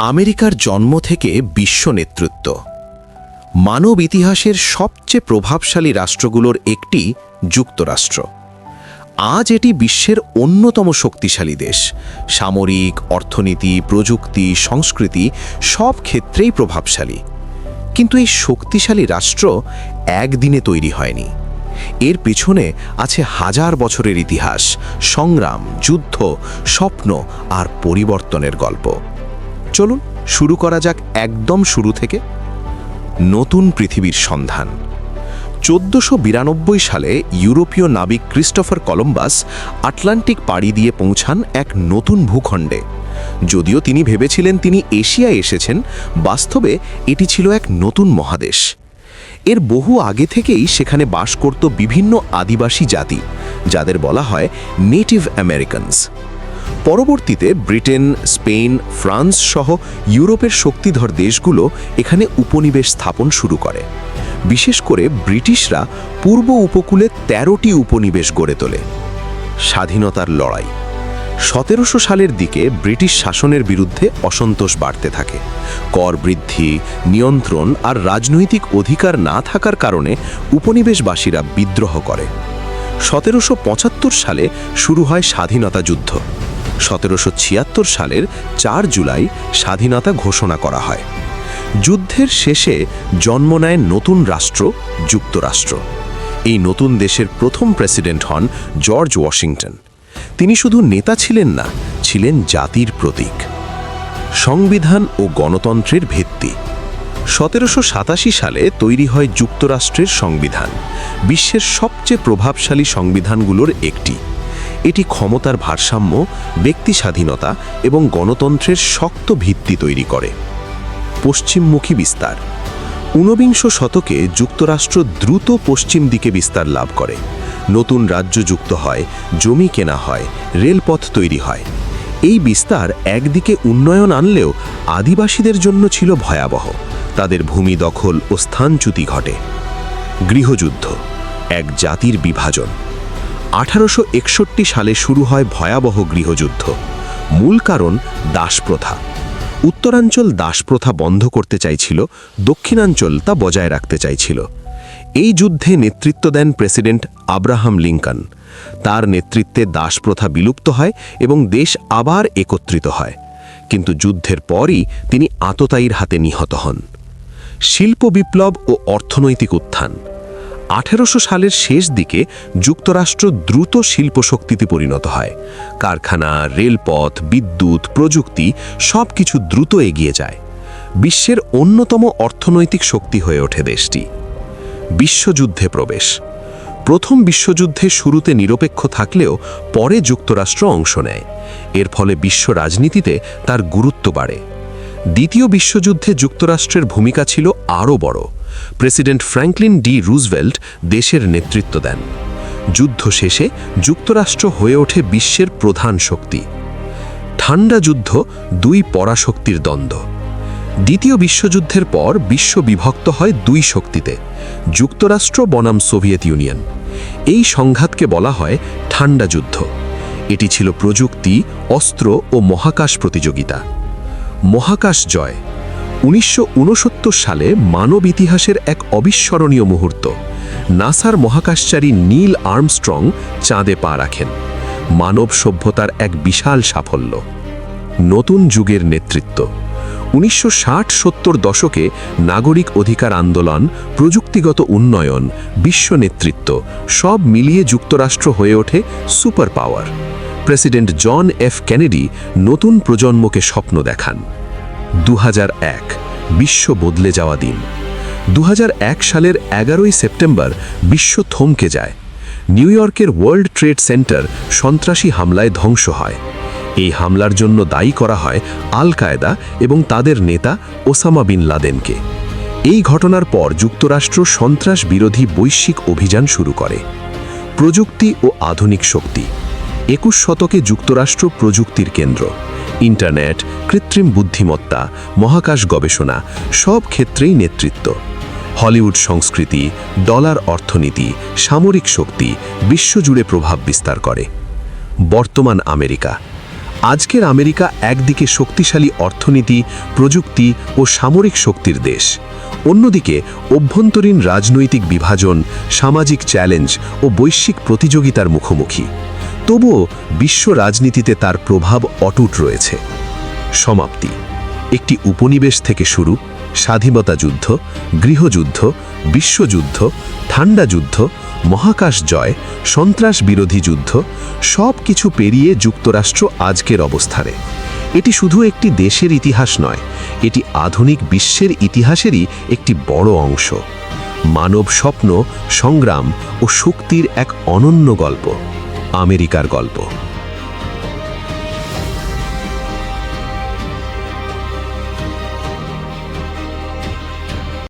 আমেরিকার জন্ম থেকে বিশ্ব নেতৃত্ব। মানব ইতিহাসের সবচেয়ে প্রভাবশালী রাষ্ট্রগুলোর একটি যুক্তরাষ্ট্র। আজ এটি বিশ্বের অন্যতম শক্তিশালী দেশ। সামরিক, অর্থনীতি, প্রযুক্তি, সংস্কৃতি সব ক্ষেত্রেই প্রভাবশালী। কিন্তু এই শক্তিশালী রাষ্ট্র একদিনে তৈরি হয়নি। এর পেছনে আছে হাজার বছরের ইতিহাস, সংগ্রাম, যুদ্ধ, স্বপ্ন আর পরিবর্তনের গল্প। চলুন শুরু করা যাক একদম শুরু থেকে। নতুন পৃথিবীর সন্ধান। 1492 সালে ইউরোপীয় নাবিক ক্রিস্টোফার কলম্বাস আটলান্টিক পাড়ি দিয়ে পৌঁছান এক নতুন ভূখণ্ডে। যদিও তিনি ভেবেছিলেন তিনি এশিয়ায় এসেছেন, বাস্তবে এটি ছিল এক নতুন মহাদেশ। এর বহু আগে থেকেই সেখানে বাস করত বিভিন্ন আদিবাসী জাতি, যাদের বলা হয় নেটিভ আমেরিকানস। পরবর্তীতে ব্রিটেন, স্পেন, ফ্রান্স সহ ইউরোপের শক্তিধর দেশগুলো এখানে উপনিবেশ স্থাপন শুরু করে। বিশেষ করে ব্রিটিশরা পূর্ব উপকূলে 13টি উপনিবেশ গড়ে তোলে। স্বাধীনতার লড়াই। 1700 সালের দিকে ব্রিটিশ শাসনের বিরুদ্ধে অসন্তোষ বাড়তে থাকে। কর বৃদ্ধি, নিয়ন্ত্রণ আর রাজনৈতিক অধিকার না থাকার কারণে উপনিবেশবাসীরা বিদ্রোহ করে। 1775 সালে শুরু হয় স্বাধীনতা যুদ্ধ। 1776 সালের 4 জুলাই স্বাধীনতা ঘোষণা করা হয়। যুদ্ধের শেষে জন্ম নেয় নতুন রাষ্ট্র, যুক্তরাষ্ট্র। এই নতুন দেশের প্রথম প্রেসিডেন্ট হন জর্জ ওয়াশিংটন। তিনি শুধু নেতা ছিলেন না, ছিলেন জাতির প্রতীক। সংবিধান ও গণতন্ত্রের ভিত্তি। 1787 সালে তৈরি হয় যুক্তরাষ্ট্রের সংবিধান, বিশ্বের সবচেয়ে প্রভাবশালী সংবিধানগুলোর একটি। এটি ক্ষমতার ভারসাম্য, ব্যক্তি স্বাধীনতা এবং গণতন্ত্রের শক্ত ভিত্তি তৈরি করে। পশ্চিমমুখী বিস্তার। 19বিংশ শতকে যুক্তরাষ্ট্র দ্রুত পশ্চিম দিকে বিস্তার লাভ করে। নতুন রাজ্য যুক্ত হয়, জমি কেনা হয়, রেলপথ তৈরি হয়। এই বিস্তার একদিকে উন্নয়ন আনলেও আদিবাসীদের জন্য ছিল ভয়াবহ। তাদের ভূমি দখল ও স্থানচ্যুতি ঘটে। গৃহযুদ্ধ, এক জাতির বিভাজন। 1861 সালে শুরু হয় ভয়াবহ গৃহযুদ্ধ। মূল কারণ দাসপ্রথা। উত্তরাঞ্চল দাসপ্রথা বন্ধ করতে চাইছিল, দক্ষিণাঞ্চল তা বজায় রাখতে চাইছিল। এই যুদ্ধে নেতৃত্ব দেন প্রেসিডেন্ট আব্রাহাম লিঙ্কন। তার নেতৃত্বে দাসপ্রথা বিলুপ্ত হয় এবং দেশ আবার একত্রিত হয়। কিন্তু যুদ্ধের পরই তিনি আততায়ীর হাতে নিহত হন। শিল্প বিপ্লব ও অর্থনৈতিক উত্থান। 1800 সালের শেষ দিকে যুক্তরাষ্ট্র দ্রুত শিল্পশক্তিতে পরিণত হয়। কারখানা, রেলপথ, বিদ্যুৎ, প্রযুক্তি সবকিছু দ্রুত এগিয়ে যায়। বিশ্বের অন্যতম অর্থনৈতিক শক্তি হয়ে ওঠে দেশটি। বিশ্বযুদ্ধে প্রবেশ। প্রথম বিশ্বযুদ্ধে শুরুতে নিরপেক্ষ থাকলেও পরে যুক্তরাষ্ট্র অংশ নেয়। এর ফলে বিশ্ব রাজনীতিতে তার গুরুত্ব বাড়ে। দ্বিতীয় বিশ্বযুদ্ধে যুক্তরাষ্ট্রের ভূমিকা ছিল আরও বড়। প্রেসিডেন্ট ফ্র্যাঙ্কলিন ডি রুজভেল্ট দেশের নেতৃত্ব দেন। যুদ্ধ শেষে যুক্তরাষ্ট্র হয়ে ওঠে বিশ্বের প্রধান শক্তি। ঠান্ডা যুদ্ধ, দুই পরাশক্তির দ্বন্দ্ব। দ্বিতীয় বিশ্বযুদ্ধের পর বিশ্ব বিভক্ত হয় দুই শক্তিতে, যুক্তরাষ্ট্র বনাম সোভিয়েত ইউনিয়ন। এই সংঘাতকে বলা হয় ঠান্ডা যুদ্ধ। এটি ছিল প্রযুক্তি, অস্ত্র ও মহাকাশ প্রতিযোগিতা। মহাকাশ জয়। 1969 সালে মানব ইতিহাসের এক অবিস্মরণীয় মুহূর্ত। নাসার মহাকাশচারী নীল আর্মস্ট্রং চাঁদে পা রাখেন। মানব সভ্যতার এক বিশাল সাফল্য। নতুন যুগের নেতৃত্ব। 1960-70 দশকে নাগরিক অধিকার আন্দোলন, প্রযুক্তিগত উন্নয়ন, বিশ্ব নেতৃত্ব সব মিলিয়ে যুক্তরাষ্ট্র হয়ে ওঠে super power. President John F Kennedy নতুন প্রজন্মকে স্বপ্ন দেখান। 2001 বিশ্ব বদলে যাওয়া দিন। 2001 সালের 11ই সেপ্টেম্বর বিশ্ব থমকে যায়। নিউ ইয়র্কের ওয়ার্ল্ড ট্রেড সেন্টার সন্ত্রাসী হামলায় ধ্বংস হয়। এই হামলার জন্য দায়ী করা হয় আল কায়েদা এবং তাদের নেতা ওসামা বিন লাদেনকে। এই ঘটনার পর যুক্তরাষ্ট্র সন্ত্রাস বিরোধী বৈশ্বিক অভিযান শুরু করে। প্রযুক্তি ও আধুনিক শক্তি। 21 শতকে যুক্তরাষ্ট্র প্রযুক্তির কেন্দ্র। ইন্টারনেট, কৃত্রিম বুদ্ধিমত্তা, মহাকাশ গবেষণা সব ক্ষেত্রেই নেতৃত্ব। হলিউড সংস্কৃতি, ডলার অর্থনীতি, সামরিক শক্তি বিশ্বজুড়ে প্রভাব বিস্তার করে। বর্তমান আমেরিকা। আজকের আমেরিকা একদিকে শক্তিশালী অর্থনীতি, প্রযুক্তি ও সামরিক শক্তির দেশ, অন্যদিকে অভ্যন্তরীণ রাজনৈতিক বিভাজন, সামাজিক চ্যালেঞ্জ ও বৈশ্বিক প্রতিযোগিতার মুখোমুখি। তবুও বিশ্ব রাজনীতিতে তার প্রভাব অটুট রয়েছে। সমাপ্তি। একটি উপনিবেশ থেকে শুরু, স্বাধীনতা যুদ্ধ, গৃহযুদ্ধ, বিশ্বযুদ্ধ, ঠান্ডা যুদ্ধ, মহাকাশ জয়, সন্ত্রাস বিরোধী যুদ্ধ, সব কিছু পেরিয়ে যুক্তরাষ্ট্র আজকের অবস্থানে। এটি শুধু একটি দেশের ইতিহাস নয়, এটি আধুনিক বিশ্বের ইতিহাসেরই একটি বড় অংশ। মানব স্বপ্ন, সংগ্রাম ও শক্তির এক অনন্য গল্প, আমেরিকার গল্প।